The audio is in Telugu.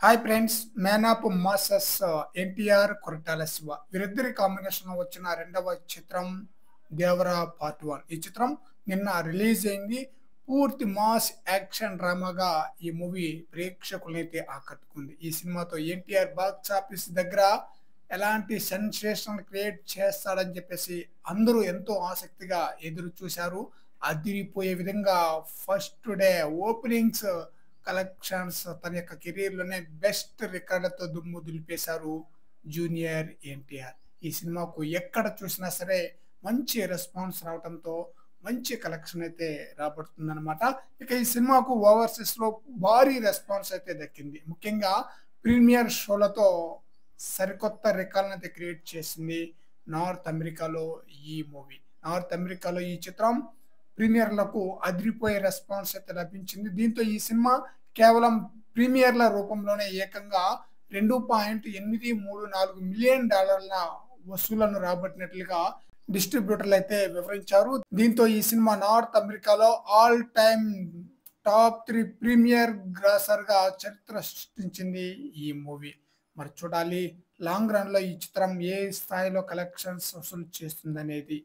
Hi friends, man of masses NTR Koratala Shiva వీరిద్దరి కాంబినేషన్ లో వచ్చిన రెండవ చిత్రం దేవరా పార్ట్ 1. ఈ చిత్రం నిన్న రిలీజ్ అయింది. పూర్తి మాస్ యాక్షన్ డ్రామాగా ఈ మూవీ ప్రేక్షకులనైతే ఆకట్టుకుంది. ఈ సినిమాతో ఎన్టీఆర్ బాక్స్ ఆఫీస్ దగ్గర ఎలాంటి సెన్సేషన్ క్రియేట్ చేస్తాడని చెప్పేసి అందరూ ఎంతో ఆసక్తిగా ఎదురు చూశారు. అదిరిపోయే విధంగా ఫస్ట్ డే ఓపెనింగ్స్ కలెక్షన్స్ తన యొక్క కెరీర్‌లోనే బెస్ట్ రికార్డులతో దుమ్ము దులిపేశారు జూనియర్ ఎన్టీఆర్. ఈ సినిమాకు ఎక్కడ చూసినా సరే మంచి రెస్పాన్స్ రావటంతో మంచి కలెక్షన్ అయితే రాబడుతుందనమాట. ఇక ఈ సినిమాకు ఓవర్‌సీస్‌లో భారీ రెస్పాన్స్ అయితే దక్కింది. ముఖ్యంగా ప్రీమియర్ షోలతో సరికొత్త రికార్డులనైతే క్రియేట్ చేసింది నార్త్ అమెరికాలో ఈ మూవీ. నార్త్ అమెరికాలో ఈ చిత్రం ప్రీమియర్‌లకు అదిరిపోయే రెస్పాన్స్ అయితే లభించింది. దీంతో ఈ సినిమా కేవలం ప్రీమియర్‌ల రూపంలోనే ఏకంగా $2.834 మిలియన్ వసూళ్లను రాబట్టినట్లుగా డిస్ట్రిబ్యూటర్లు అయితే వివరించారు. దీంతో ఈ సినిమా నార్త్ అమెరికాలో all time top 3 premier grosser గా చరిత్ర సృష్టించింది ఈ మూవీ. మరి చూడాలి లాంగ్ రన్ లో ఈ చిత్రం ఏ స్థాయిలో కలెక్షన్స్ వసూలు చేస్తుందనేది.